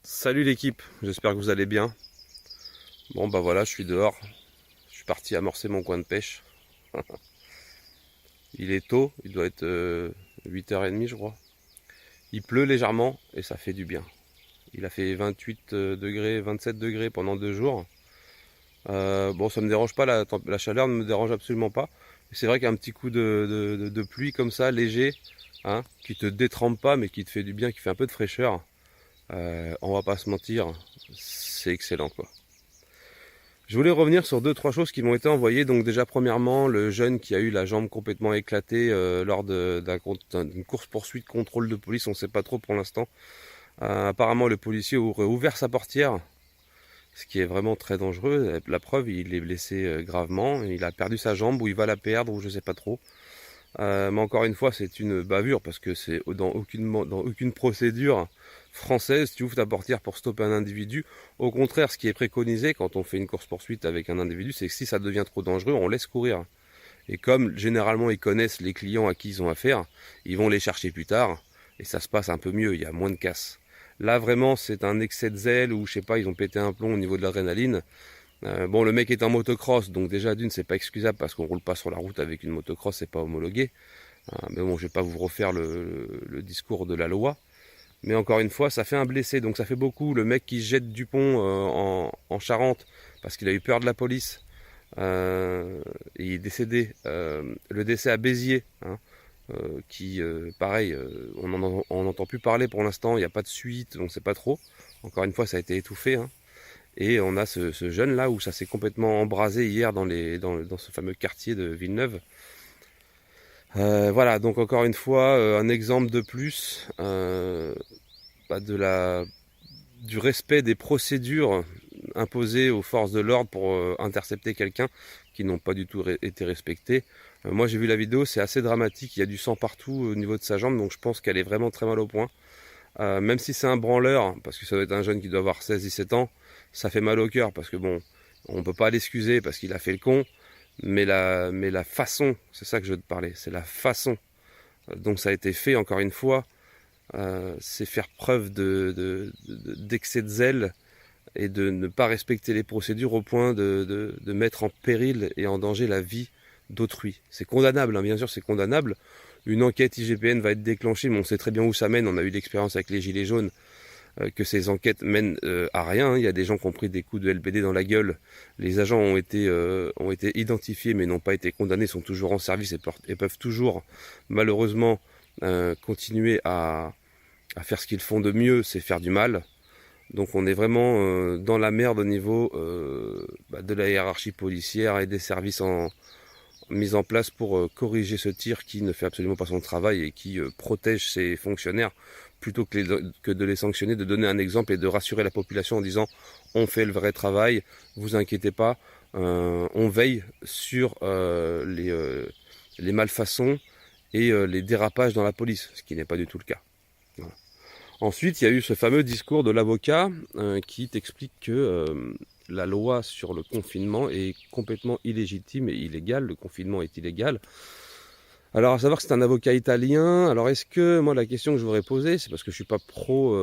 Salut l'équipe, j'espère que vous allez bien. Bon bah voilà, je suis dehors. Je suis parti amorcer mon coin de pêche. Il est tôt, il doit être 8h30 je crois. Il pleut légèrement et ça fait du bien. Il a fait 28 degrés, 27 degrés pendant 2 jours. Bon, ça me dérange pas, la chaleur ne me dérange absolument pas. C'est vrai qu'un petit coup de pluie comme ça, léger, hein, qui te détrempe pas mais qui te fait du bien, qui fait un peu de fraîcheur, on va pas se mentir, c'est excellent quoi. Je voulais revenir sur deux, trois choses qui m'ont été envoyées. Donc déjà, premièrement, le jeune qui a eu la jambe complètement éclatée lors d'une course-poursuite, contrôle de police, on ne sait pas trop pour l'instant. Apparemment, le policier aurait ouvert sa portière, ce qui est vraiment très dangereux. La preuve, il est blessé gravement. Il a perdu sa jambe ou il va la perdre ou je ne sais pas trop. Mais encore une fois, c'est une bavure parce que c'est dans aucune procédure française, tu ouvres ta portière pour stopper un individu. Au contraire, ce qui est préconisé quand on fait une course-poursuite avec un individu, c'est que si ça devient trop dangereux, on laisse courir. Et comme généralement ils connaissent les clients à qui ils ont affaire, ils vont les chercher plus tard et ça se passe un peu mieux, il y a moins de casse. Là vraiment c'est un excès de zèle ou je sais pas, ils ont pété un plomb au niveau de l'adrénaline. Bon, le mec est en motocross, donc déjà d'une c'est pas excusable parce qu'on roule pas sur la route avec une motocross, c'est pas homologué. Mais bon, je vais pas vous refaire le discours de la loi. Mais encore une fois, ça fait un blessé, donc ça fait beaucoup. Le mec qui se jette du pont en Charente parce qu'il a eu peur de la police, il est décédé. Le décès à Béziers, hein, pareil, on n'entend plus parler pour l'instant, il n'y a pas de suite, on ne sait pas trop. Encore une fois, ça a été étouffé, hein. Et on a ce jeune là où ça s'est complètement embrasé hier dans ce fameux quartier de Villeneuve. Voilà, donc encore une fois, un exemple de plus bah, du respect des procédures imposées aux forces de l'ordre pour intercepter quelqu'un qui n'ont pas du tout été respectées. Moi j'ai vu la vidéo, c'est assez dramatique, il y a du sang partout au niveau de sa jambe, donc je pense qu'elle est vraiment très mal au point. Même si c'est un branleur, parce que ça doit être un jeune qui doit avoir 16-17 ans, ça fait mal au cœur, parce que bon, on peut pas l'excuser parce qu'il a fait le con, mais la façon, c'est ça que je veux te parler, c'est la façon dont ça a été fait, encore une fois, c'est faire preuve d'excès de zèle et de ne pas respecter les procédures au point de mettre en péril et en danger la vie d'autrui. C'est condamnable, hein, bien sûr c'est condamnable. Une enquête IGPN va être déclenchée, mais on sait très bien où ça mène. On a eu l'expérience avec les Gilets jaunes, que ces enquêtes mènent à rien, hein. Il y a des gens qui ont pris des coups de LBD dans la gueule. Les agents ont été identifiés, mais n'ont pas été condamnés, sont toujours en service et peuvent toujours, malheureusement, continuer à faire ce qu'ils font de mieux, c'est faire du mal. Donc on est vraiment dans la merde au niveau de la hiérarchie policière et des services mis en place pour corriger ce tir qui ne fait absolument pas son travail et qui protège ses fonctionnaires plutôt que de les sanctionner, de donner un exemple et de rassurer la population en disant on fait le vrai travail, vous inquiétez pas, on veille sur les malfaçons et les dérapages dans la police, ce qui n'est pas du tout le cas. Voilà. Ensuite, il y a eu ce fameux discours de l'avocat qui t'explique que la loi sur le confinement est complètement illégitime et illégale. Le confinement est illégal. Alors, à savoir que c'est un avocat italien. Alors, est-ce que, moi, la question que je voudrais poser, c'est parce que je suis pas pro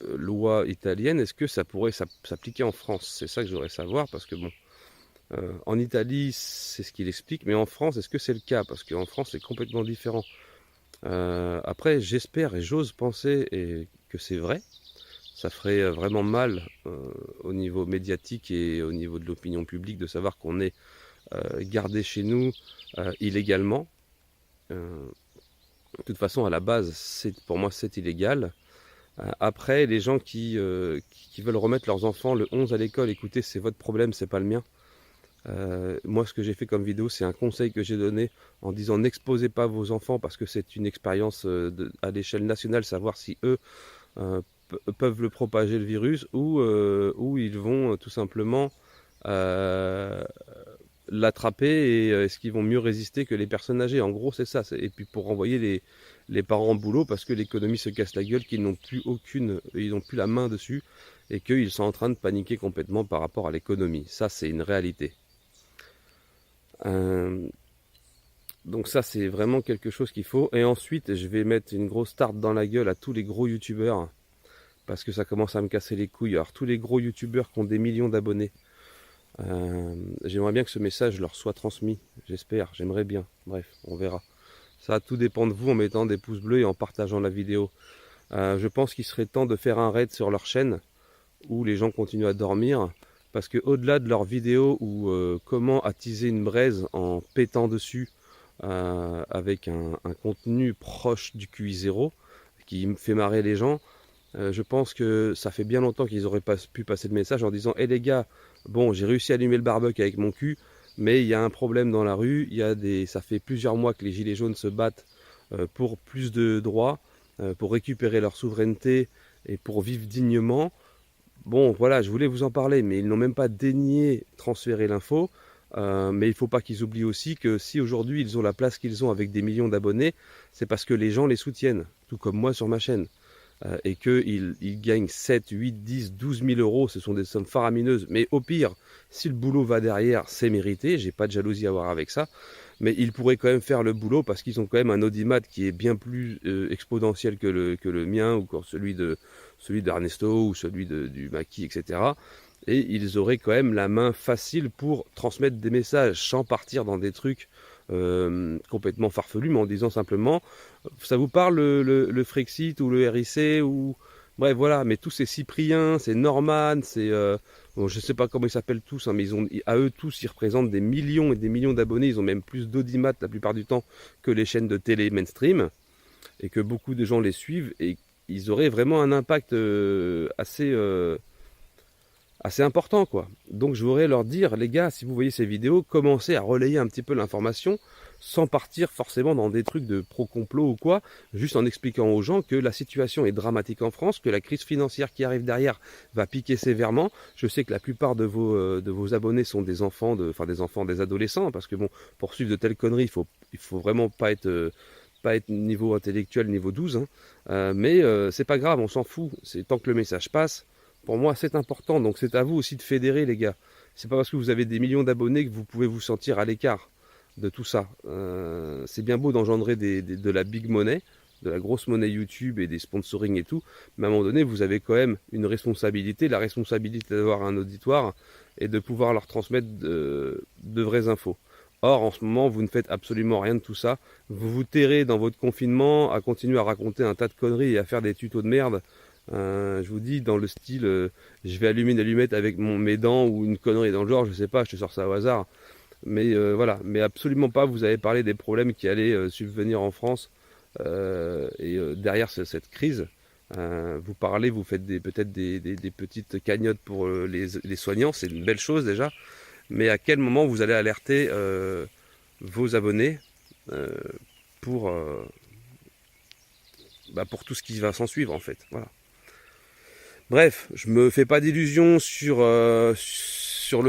loi italienne, est-ce que ça pourrait s'appliquer en France? C'est ça que je voudrais savoir, parce que bon, en Italie, c'est ce qu'il explique, mais en France, est-ce que c'est le cas? Parce qu'en France, c'est complètement différent. Après, j'espère et j'ose penser que c'est vrai. Ça ferait vraiment mal au niveau médiatique et au niveau de l'opinion publique de savoir qu'on est gardé chez nous illégalement. De toute façon, à la base, pour moi, c'est illégal. Après, les gens qui veulent remettre leurs enfants le 11 à l'école, écoutez, c'est votre problème, c'est pas le mien. Moi, ce que j'ai fait comme vidéo, c'est un conseil que j'ai donné en disant n'exposez pas vos enfants parce que c'est une expérience à l'échelle nationale, savoir si eux peuvent le propager le virus ou ils vont tout simplement euh, l'attraper et est-ce qu'ils vont mieux résister que les personnes âgées. En gros, c'est ça. Et puis pour renvoyer les parents au boulot parce que l'économie se casse la gueule, qu'ils n'ont plus ils n'ont plus la main dessus et qu'ils sont en train de paniquer complètement par rapport à l'économie. Ça, c'est une réalité. Euh, donc ça, c'est vraiment quelque chose qu'il faut. Et ensuite, je vais mettre une grosse tarte dans la gueule à tous les gros youtubeurs parce que ça commence à me casser les couilles. Alors tous les gros youtubeurs qui ont des millions d'abonnés, j'aimerais bien que ce message leur soit transmis, j'espère, j'aimerais bien, bref, on verra. Ça tout dépend de vous en mettant des pouces bleus et en partageant la vidéo. Je pense qu'il serait temps de faire un raid sur leur chaîne où les gens continuent à dormir, parce que au-delà de leurs vidéos où comment attiser une braise en pétant dessus avec un contenu proche du QI0 qui me fait marrer les gens, je pense que ça fait bien longtemps qu'ils auraient pas pu passer le message en disant « Eh les gars, bon j'ai réussi à allumer le barbecue avec mon cul, mais il y a un problème dans la rue, ça fait plusieurs mois que les gilets jaunes se battent pour plus de droits, pour récupérer leur souveraineté et pour vivre dignement. Bon, voilà, je voulais vous en parler, mais ils n'ont même pas daigné transférer l'info. Mais il ne faut pas qu'ils oublient aussi que si aujourd'hui ils ont la place qu'ils ont avec des millions d'abonnés, c'est parce que les gens les soutiennent, tout comme moi sur ma chaîne. Et qu'ils gagnent 7, 8, 10, 12 000 euros, ce sont des sommes faramineuses. Mais au pire, si le boulot va derrière, c'est mérité, j'ai pas de jalousie à avoir avec ça. Mais ils pourraient quand même faire le boulot parce qu'ils ont quand même un audimat qui est bien plus exponentiel que le mien ou celui d'Ernesto ou celui du Maquis, etc. Et ils auraient quand même la main facile pour transmettre des messages sans partir dans des trucs complètement farfelus, mais en disant simplement ça vous parle le Frexit ou le RIC ou bref voilà, mais tous ces Cyprien, c'est Norman, c'est bon, je sais pas comment ils s'appellent tous, hein, mais à eux tous ils représentent des millions et des millions d'abonnés, ils ont même plus d'audimat la plupart du temps que les chaînes de télé mainstream et que beaucoup de gens les suivent et ils auraient vraiment un impact assez important quoi. Donc je voudrais leur dire les gars, si vous voyez ces vidéos, commencez à relayer un petit peu l'information sans partir forcément dans des trucs de pro-complot ou quoi, juste en expliquant aux gens que la situation est dramatique en France, que la crise financière qui arrive derrière va piquer sévèrement. Je sais que la plupart de vos abonnés sont des enfants, des adolescents, parce que bon, pour suivre de telles conneries, il faut vraiment pas être niveau intellectuel, niveau 12, hein. Mais c'est pas grave, on s'en fout, c'est tant que le message passe. Pour moi, c'est important, donc c'est à vous aussi de fédérer, les gars. C'est pas parce que vous avez des millions d'abonnés que vous pouvez vous sentir à l'écart de tout ça. C'est bien beau d'engendrer de la big money, de la grosse monnaie YouTube et des sponsoring et tout, mais à un moment donné, vous avez quand même une responsabilité, la responsabilité d'avoir un auditoire et de pouvoir leur transmettre de vraies infos. Or, en ce moment, vous ne faites absolument rien de tout ça. Vous vous terrez dans votre confinement à continuer à raconter un tas de conneries et à faire des tutos de merde. Je vous dis, dans le style, je vais allumer une allumette avec mes dents ou une connerie dans le genre, je sais pas, je te sors ça au hasard. Mais voilà, mais absolument pas, vous avez parlé des problèmes qui allaient subvenir en France derrière cette crise. Vous parlez, vous faites peut-être des petites cagnottes pour les soignants, c'est une belle chose déjà. Mais à quel moment vous allez alerter vos abonnés pour, pour tout ce qui va s'en suivre en fait. Voilà. Bref, je me fais pas d'illusions sur le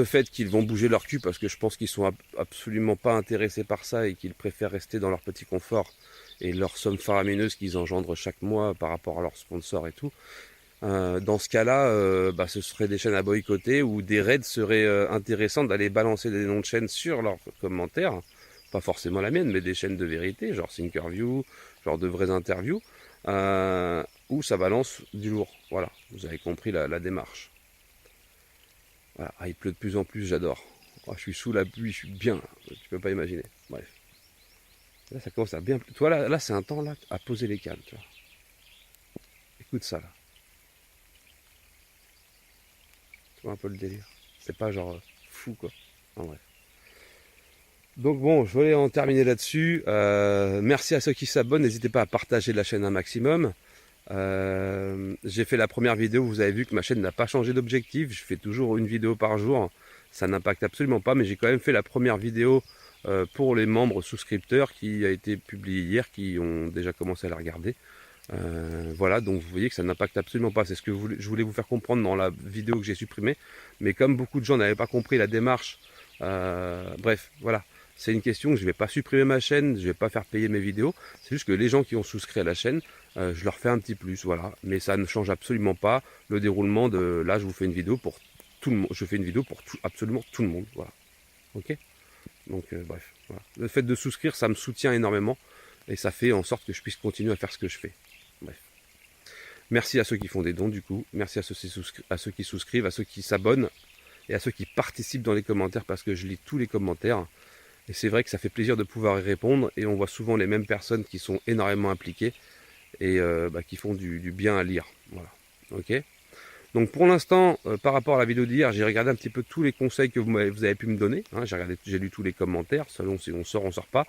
fait qu'ils vont bouger leur cul parce que je pense qu'ils sont absolument pas intéressés par ça et qu'ils préfèrent rester dans leur petit confort et leurs sommes faramineuses qu'ils engendrent chaque mois par rapport à leurs sponsors et tout. Dans ce cas-là, ce serait des chaînes à boycotter ou des raids seraient intéressants d'aller balancer des noms de chaînes sur leurs commentaires, pas forcément la mienne, mais des chaînes de vérité, genre Thinkerview, genre de vraies interviews, où ça balance du lourd. Voilà, vous avez compris la démarche. Voilà. Ah, il pleut de plus en plus, j'adore. Oh, je suis sous la pluie, je suis bien, tu peux pas imaginer. Bref. Là, ça commence à bien... Toi, là c'est un temps là à poser les câbles, tu vois. Écoute ça, là. Tu vois un peu le délire. C'est pas genre fou, quoi. En bref. Donc bon, je voulais en terminer là-dessus. Merci à ceux qui s'abonnent. N'hésitez pas à partager la chaîne un maximum. J'ai fait la première vidéo. Vous avez vu que ma chaîne n'a pas changé d'objectif. Je fais toujours une vidéo par jour. Ça n'impacte absolument pas. Mais j'ai quand même fait la première vidéo pour les membres souscripteurs qui a été publiée hier, qui ont déjà commencé à la regarder. Voilà, donc vous voyez que ça n'impacte absolument pas. C'est ce que je voulais vous faire comprendre dans la vidéo que j'ai supprimée. Mais comme beaucoup de gens n'avaient pas compris la démarche, bref, voilà. C'est une question que je ne vais pas supprimer ma chaîne, je ne vais pas faire payer mes vidéos. C'est juste que les gens qui ont souscrit à la chaîne, je leur fais un petit plus, voilà. Mais ça ne change absolument pas le déroulement de... Là, je vous fais une vidéo pour tout le monde. Je fais une vidéo pour absolument tout le monde, voilà. Ok. Donc, bref, voilà. Le fait de souscrire, ça me soutient énormément. Et ça fait en sorte que je puisse continuer à faire ce que je fais. Bref. Merci à ceux qui font des dons du coup, merci à ceux qui souscrivent, à ceux qui s'abonnent et à ceux qui participent dans les commentaires parce que je lis tous les commentaires. Et c'est vrai que ça fait plaisir de pouvoir y répondre et on voit souvent les mêmes personnes qui sont énormément impliquées et qui font du bien à lire. Voilà. Ok. Donc pour l'instant, par rapport à la vidéo d'hier, j'ai regardé un petit peu tous les conseils que vous avez pu me donner. Hein. J'ai lu tous les commentaires, selon si on sort pas.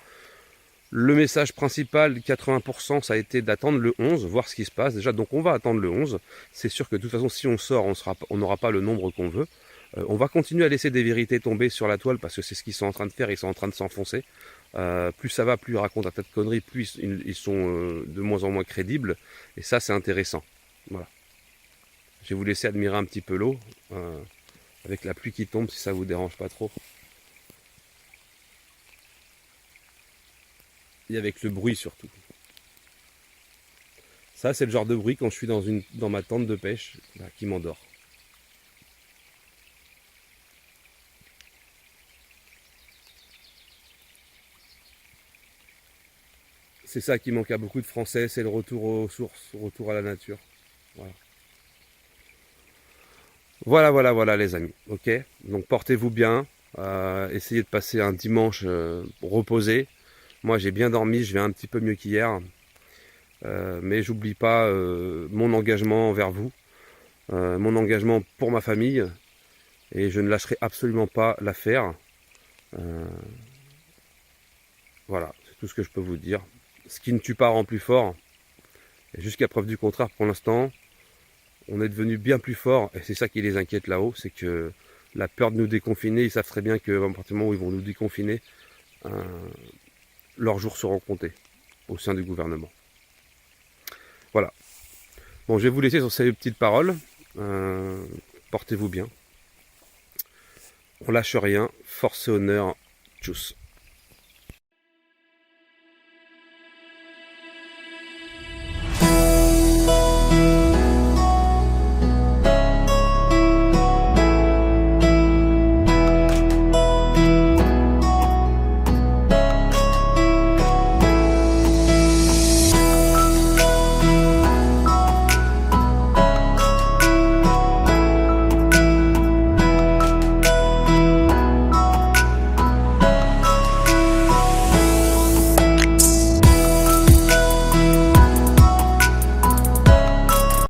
Le message principal, 80%, ça a été d'attendre le 11, voir ce qui se passe. Déjà, donc on va attendre le 11. C'est sûr que de toute façon, si on sort, on n'aura pas le nombre qu'on veut. On va continuer à laisser des vérités tomber sur la toile parce que c'est ce qu'ils sont en train de faire, ils sont en train de s'enfoncer. Plus ça va, plus ils racontent un tas de conneries, plus ils sont de moins en moins crédibles. Et ça, c'est intéressant. Voilà. Je vais vous laisser admirer un petit peu l'eau, avec la pluie qui tombe, si ça vous dérange pas trop. Et avec le bruit surtout. Ça, c'est le genre de bruit quand je suis dans ma tente de pêche, qui m'endort. C'est ça qui manque à beaucoup de Français, c'est le retour aux sources, le retour à la nature. Voilà les amis. Ok. Donc portez-vous bien. Essayez de passer un dimanche reposé. Moi j'ai bien dormi, je vais un petit peu mieux qu'hier. Mais j'oublie pas mon engagement envers vous, mon engagement pour ma famille. Et je ne lâcherai absolument pas l'affaire. Voilà, c'est tout ce que je peux vous dire. Ce qui ne tue pas rend plus fort. Et jusqu'à preuve du contraire, pour l'instant, on est devenu bien plus fort. Et c'est ça qui les inquiète là-haut, c'est que la peur de nous déconfiner, ils savent très bien qu'à partir du moment où ils vont nous déconfiner, leurs jours seront comptés au sein du gouvernement. Voilà. Bon, je vais vous laisser sur ces petites paroles. Portez-vous bien. On lâche rien. Force et honneur. Tchuss.